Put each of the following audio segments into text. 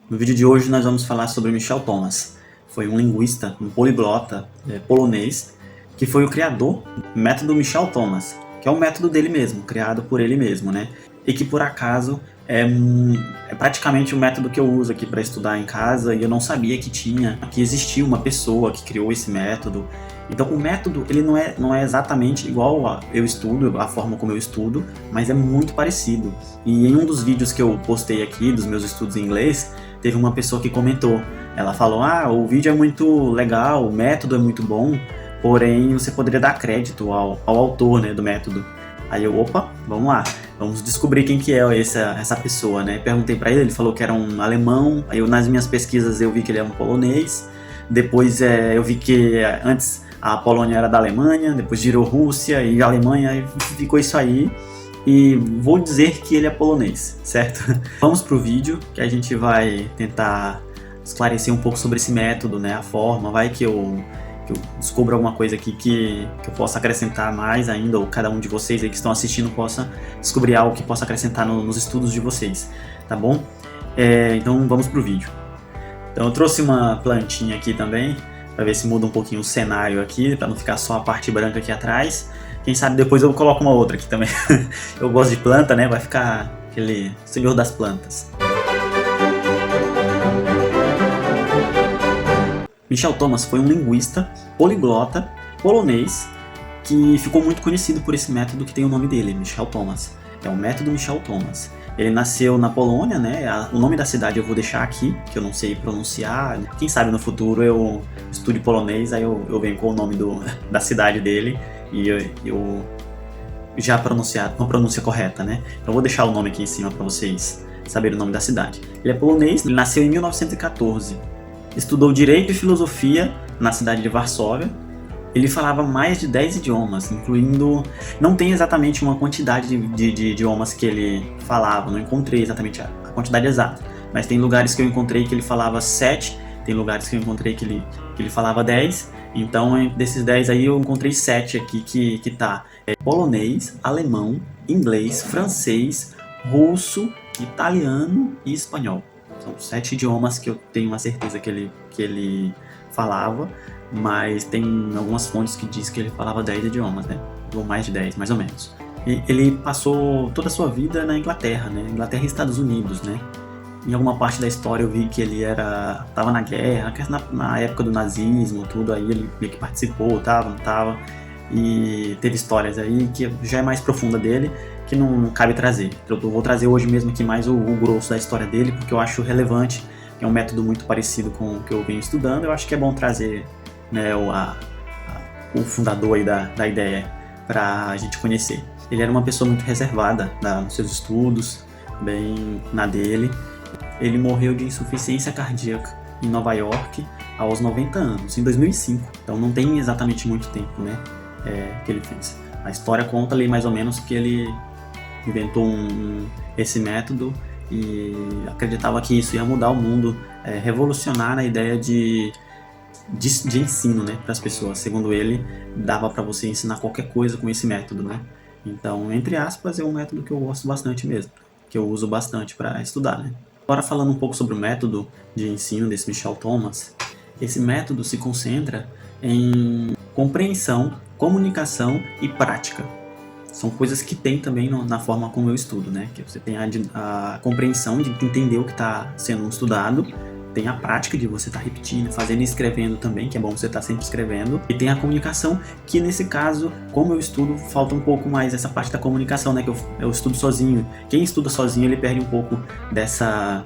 No vídeo de hoje nós vamos falar sobre Michel Thomas. Foi um linguista, um poliglota polonês, que foi o criador do método Michel Thomas, que é o método dele mesmo, criado por ele mesmo, né? E que por acaso é praticamente o método que eu uso aqui para estudar em casa, e eu não sabia que existia uma pessoa que criou esse método. Então o método ele não é exatamente igual eu estudo, a forma como eu estudo, mas é muito parecido. E em um dos vídeos que eu postei aqui dos meus estudos em inglês, teve uma pessoa que comentou. Ela falou: o vídeo é muito legal, o método é muito bom, porém você poderia dar crédito ao autor, né, do método. Aí eu, opa, vamos lá, vamos descobrir quem que é essa pessoa, né? Perguntei pra ele, ele falou que era um alemão. Aí nas minhas pesquisas eu vi que ele é um polonês. Depois eu vi que antes a Polônia era da Alemanha, depois virou Rússia e Alemanha, e ficou isso aí. E vou dizer que ele é polonês, certo? Vamos pro vídeo, que a gente vai tentar esclarecer um pouco sobre esse método, né? A forma, vai que eu descubra alguma coisa aqui que eu possa acrescentar mais ainda, ou cada um de vocês aí que estão assistindo possa descobrir algo que possa acrescentar nos estudos de vocês, tá bom? Então vamos pro vídeo. Então eu trouxe uma plantinha aqui também, para ver se muda um pouquinho o cenário aqui, para não ficar só a parte branca aqui atrás. Quem sabe depois eu coloco uma outra aqui também. Eu gosto de planta, né? Vai ficar aquele senhor das plantas. Michel Thomas foi um linguista, poliglota, polonês, que ficou muito conhecido por esse método que tem o nome dele, Michel Thomas. É o método Michel Thomas. Ele nasceu na Polônia, né? O nome da cidade eu vou deixar aqui, que eu não sei pronunciar. Quem sabe no futuro eu estude polonês, aí eu venho com o nome da cidade dele e eu já pronunciar uma pronúncia correta, né? Então eu vou deixar o nome aqui em cima para vocês saberem o nome da cidade. Ele é polonês, ele nasceu em 1914. Estudou Direito e Filosofia na cidade de Varsóvia. Ele falava mais de 10 idiomas, incluindo... Não tem exatamente uma quantidade de idiomas que ele falava, não encontrei exatamente a quantidade exata. Mas tem lugares que eu encontrei que ele falava 7, tem lugares que eu encontrei que ele falava 10. Então, desses 10 aí, eu encontrei 7 aqui que tá. Polonês, alemão, inglês, francês, russo, italiano e espanhol. São 7 idiomas que eu tenho uma certeza que ele falava, mas tem algumas fontes que diz que ele falava 10 idiomas, né? Ou mais de 10, mais ou menos. E ele passou toda a sua vida na Inglaterra, né? Inglaterra e Estados Unidos, né? Em alguma parte da história eu vi que ele tava na guerra, na época do nazismo, tudo, aí ele meio que participou, não tava. E teve histórias aí que já é mais profunda dele, que não cabe trazer. Eu vou trazer hoje mesmo aqui mais o grosso da história dele, porque eu acho relevante, que é um método muito parecido com o que eu venho estudando. Eu acho que é bom trazer, né, o fundador aí da ideia para a gente conhecer. Ele era uma pessoa muito reservada nos seus estudos, bem na dele. Ele morreu de insuficiência cardíaca em Nova York aos 90 anos, em 2005. Então não tem exatamente muito tempo, né, que ele fez. A história conta ali mais ou menos que ele inventou esse método e acreditava que isso ia mudar o mundo, revolucionar a ideia de ensino, né, para as pessoas. Segundo ele, dava para você ensinar qualquer coisa com esse método, né? Então, entre aspas, é um método que eu gosto bastante mesmo, que eu uso bastante para estudar, né? Agora falando um pouco sobre o método de ensino desse Michel Thomas, esse método se concentra em compreensão, comunicação e prática. São coisas que tem também na forma como eu estudo, né? Que você tem a compreensão de entender o que está sendo estudado, tem a prática de você estar repetindo, fazendo e escrevendo também, que é bom você estar sempre escrevendo, e tem a comunicação, que nesse caso, como eu estudo, falta um pouco mais essa parte da comunicação, né? Que eu estudo sozinho. Quem estuda sozinho, ele perde um pouco dessa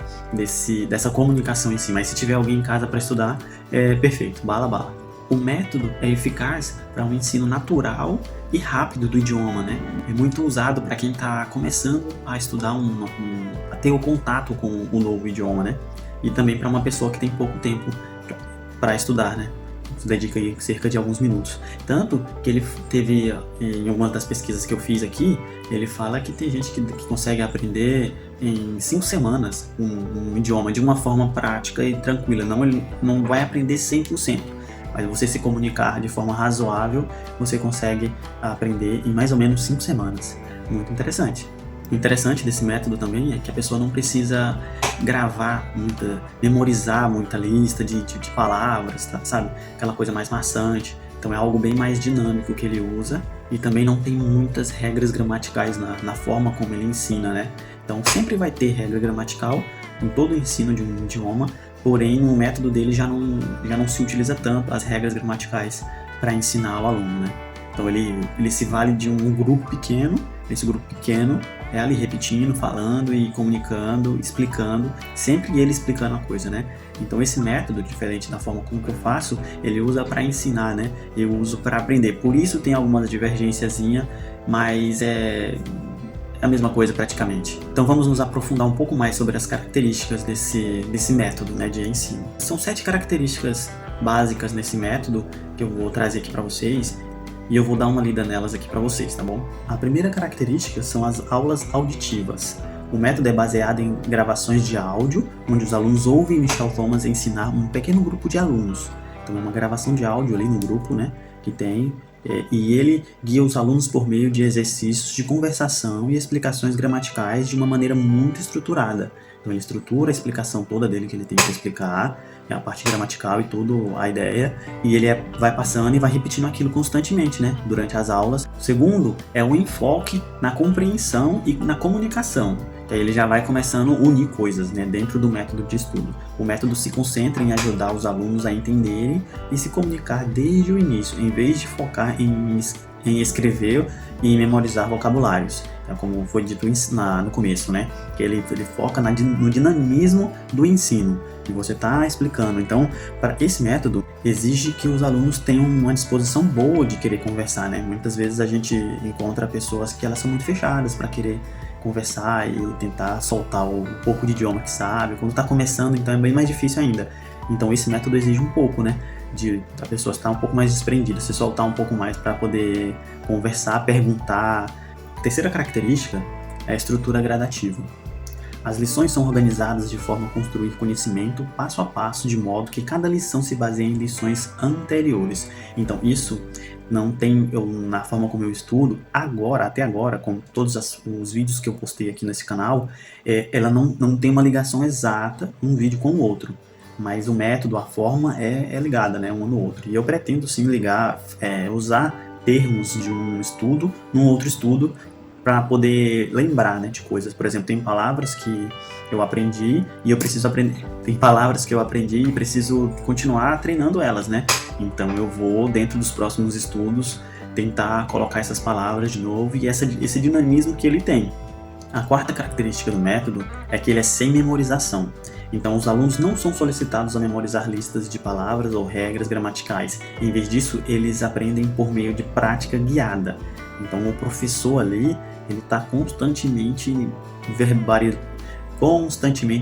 comunicação em si, mas se tiver alguém em casa para estudar, é perfeito, bala. O método é eficaz para um ensino natural e rápido do idioma, né? É muito usado para quem está começando a estudar, a ter o contato com o novo idioma, né? E também para uma pessoa que tem pouco tempo para estudar, né? Se dedica aí cerca de alguns minutos. Tanto que ele teve, em uma das pesquisas que eu fiz aqui, ele fala que tem gente que consegue aprender em 5 semanas um idioma de uma forma prática e tranquila. Ele não vai aprender 100%. Mas você se comunicar de forma razoável, você consegue aprender em mais ou menos 5 semanas. Muito interessante. O interessante desse método também é que a pessoa não precisa gravar memorizar muita lista de palavras, tá, sabe? Aquela coisa mais maçante. Então é algo bem mais dinâmico que ele usa e também não tem muitas regras gramaticais na forma como ele ensina, né? Então sempre vai ter regra gramatical em todo o ensino de um idioma, porém no método dele já não se utiliza tanto as regras gramaticais para ensinar o aluno, né? Então ele se vale de um grupo pequeno, esse grupo pequeno é ali repetindo, falando e comunicando, explicando, sempre ele explicando a coisa, né? Então esse método, diferente da forma como que eu faço, ele usa para ensinar, né? Eu uso para aprender. Por isso tem algumas divergênciazinha, mas é a mesma coisa praticamente. Então vamos nos aprofundar um pouco mais sobre as características desse método, né, de ensino. São 7 características básicas nesse método que eu vou trazer aqui para vocês. E eu vou dar uma lida nelas aqui para vocês, tá bom? A primeira característica são as aulas auditivas. O método é baseado em gravações de áudio, onde os alunos ouvem Michel Thomas ensinar um pequeno grupo de alunos. Então é uma gravação de áudio ali no grupo, né, que tem, e ele guia os alunos por meio de exercícios de conversação e explicações gramaticais de uma maneira muito estruturada. Então ele estrutura a explicação toda dele que ele tem que explicar, a parte gramatical e tudo, a ideia, e ele vai passando e vai repetindo aquilo constantemente, né, durante as aulas. O segundo é o enfoque na compreensão e na comunicação. Aí ele já vai começando a unir coisas, né, dentro do método de estudo. O método se concentra em ajudar os alunos a entenderem e se comunicar desde o início, em vez de focar em escrever e memorizar vocabulários. É como foi dito no começo, né? Que ele foca no dinamismo do ensino, que você está explicando. Então, para esse método, exige que os alunos tenham uma disposição boa de querer conversar, né? Muitas vezes a gente encontra pessoas que elas são muito fechadas para querer conversar e tentar soltar o pouco de idioma que sabe. Quando está começando, então é bem mais difícil ainda. Então esse método exige um pouco, né, da pessoa estar um pouco mais desprendida, se soltar um pouco mais para poder conversar, perguntar. A terceira característica é a estrutura gradativa. As lições são organizadas de forma a construir conhecimento passo a passo, de modo que cada lição se baseia em lições anteriores. Então isso não tem, na forma como eu estudo, até agora, com todos os vídeos que eu postei aqui nesse canal, ela não tem uma ligação exata um vídeo com o outro. Mas o método, a forma é ligada, né, um no outro. E eu pretendo sim usar termos de um estudo num outro estudo para poder lembrar, né, de coisas. Por exemplo, tem palavras que eu aprendi e eu preciso aprender. Tem palavras que eu aprendi e preciso continuar treinando elas, né? Então eu vou, dentro dos próximos estudos, tentar colocar essas palavras de novo e esse dinamismo que ele tem. A quarta característica do método é que ele é sem memorização. Então, os alunos não são solicitados a memorizar listas de palavras ou regras gramaticais. Em vez disso, eles aprendem por meio de prática guiada. Então, o professor ali, ele está constantemente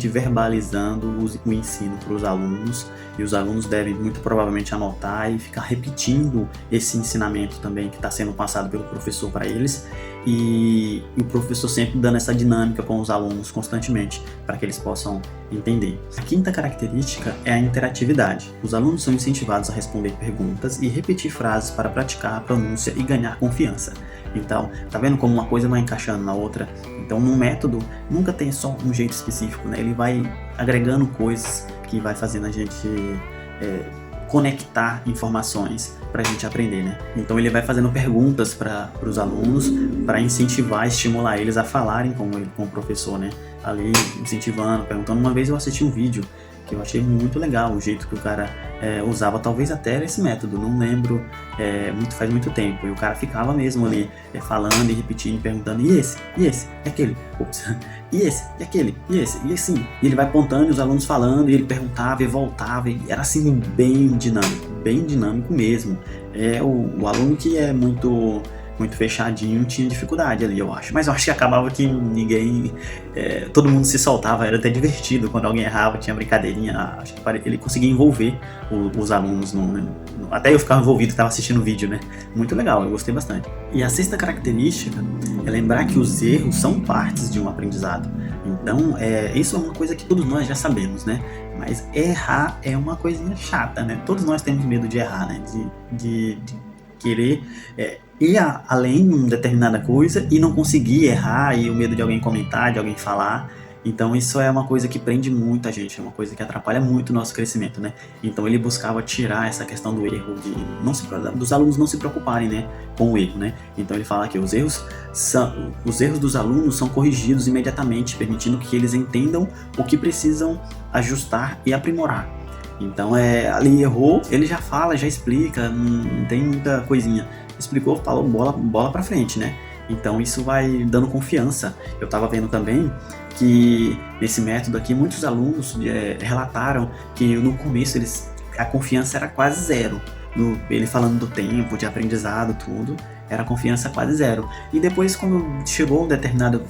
verbalizando o ensino para os alunos, e os alunos devem muito provavelmente anotar e ficar repetindo esse ensinamento também que está sendo passado pelo professor para eles, e o professor sempre dando essa dinâmica com os alunos constantemente para que eles possam entender. A quinta característica é a interatividade. Os alunos são incentivados a responder perguntas e repetir frases para praticar a pronúncia e ganhar confiança. Então, tá vendo como uma coisa vai encaixando na outra? Então, no método, nunca tem só um jeito específico, né? Ele vai agregando coisas que vai fazendo a gente conectar informações para a gente aprender, né? Então, ele vai fazendo perguntas para os alunos para incentivar, estimular eles a falarem com o professor, né? Ali, incentivando, perguntando. Uma vez eu assisti um vídeo que eu achei muito legal, o jeito que o cara usava, talvez até esse método, não lembro, faz muito tempo, e o cara ficava mesmo ali falando e repetindo, perguntando, e esse, e aquele, e esse, e aquele, e esse, e assim, e ele vai apontando e os alunos falando, e ele perguntava e voltava, e era assim bem dinâmico mesmo. O aluno que é muito fechadinho tinha dificuldade ali, eu acho. Mas eu acho que acabava que todo mundo se soltava, era até divertido. Quando alguém errava, tinha brincadeirinha. Acho que ele conseguia envolver os alunos. Até eu ficava envolvido, estava assistindo o vídeo, né? Muito legal, eu gostei bastante. E a sexta característica é lembrar que os erros são partes de um aprendizado. Então, isso é uma coisa que todos nós já sabemos, né? Mas errar é uma coisinha chata, né? Todos nós temos medo de errar, né? De querer ir além de uma determinada coisa e não conseguir errar, e o medo de alguém comentar, de alguém falar. Então isso é uma coisa que prende muito a gente, é uma coisa que atrapalha muito o nosso crescimento, né? Então ele buscava tirar essa questão do erro, dos alunos não se preocuparem, né, com o erro, né? Então ele fala que os erros dos alunos são corrigidos imediatamente, permitindo que eles entendam o que precisam ajustar e aprimorar. Então ali errou, ele já fala, já explica, não tem muita coisinha. Explicou, falou, bola pra frente, né? Então isso vai dando confiança. Eu estava vendo também que nesse método aqui muitos alunos relataram que no começo a confiança era quase zero. Ele falando do tempo, de aprendizado, tudo, era confiança quase zero. E depois, quando chegou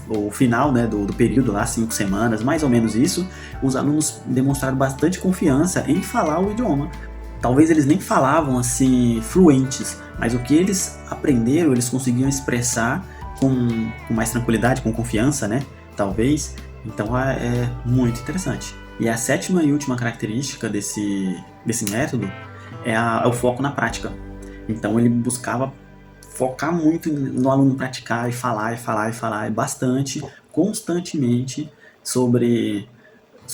o final, né, do período lá, 5 semanas, mais ou menos isso, os alunos demonstraram bastante confiança em falar o idioma. Talvez eles nem falavam assim fluentes, mas o que eles aprenderam, eles conseguiam expressar com mais tranquilidade, com confiança, né? Talvez. Então é muito interessante. E a sétima e última característica desse método é o foco na prática. Então ele buscava focar muito no aluno praticar e falar bastante, constantemente sobre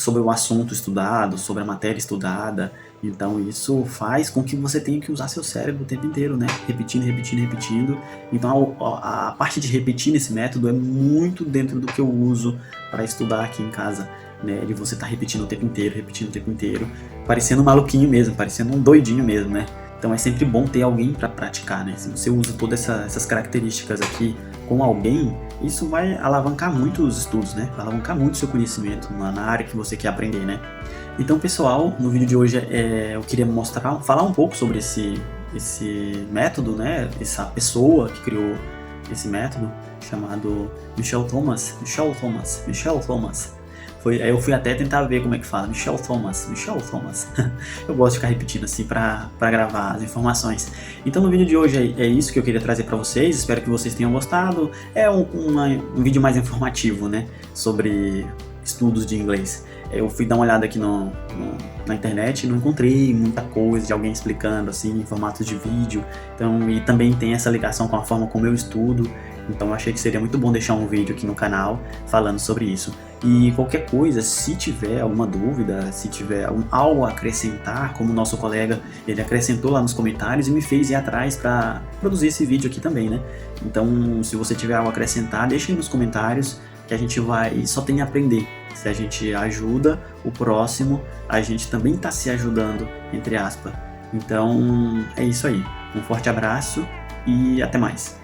o assunto estudado, sobre a matéria estudada. Então isso faz com que você tenha que usar seu cérebro o tempo inteiro, né? Repetindo. Então a parte de repetir nesse método é muito dentro do que eu uso para estudar aqui em casa, né? De você estar repetindo o tempo inteiro, parecendo um maluquinho mesmo, parecendo um doidinho mesmo, né? Então é sempre bom ter alguém para praticar, né? Se você usa todas essas características aqui com alguém, isso vai alavancar muito os estudos, né? Vai alavancar muito o seu conhecimento na área que você quer aprender, né? Então, pessoal, no vídeo de hoje eu queria falar um pouco sobre esse método, né? Essa pessoa que criou esse método, chamado Michel Thomas. Aí eu fui até tentar ver como é que fala, Michel Thomas. Eu gosto de ficar repetindo assim para gravar as informações. Então no vídeo de hoje é isso que eu queria trazer para vocês, espero que vocês tenham gostado. É um vídeo mais informativo, né, sobre estudos de inglês. Eu fui dar uma olhada aqui na internet e não encontrei muita coisa de alguém explicando assim, em formato de vídeo. Então, e também tem essa ligação com a forma como eu estudo. Então eu achei que seria muito bom deixar um vídeo aqui no canal falando sobre isso. E qualquer coisa, se tiver alguma dúvida, se tiver algo a acrescentar, como o nosso colega, ele acrescentou lá nos comentários e me fez ir atrás para produzir esse vídeo aqui também, né? Então, se você tiver algo a acrescentar, deixa aí nos comentários, que a gente só tem a aprender. Se a gente ajuda o próximo, a gente também está se ajudando, entre aspas. Então, é isso aí. Um forte abraço e até mais.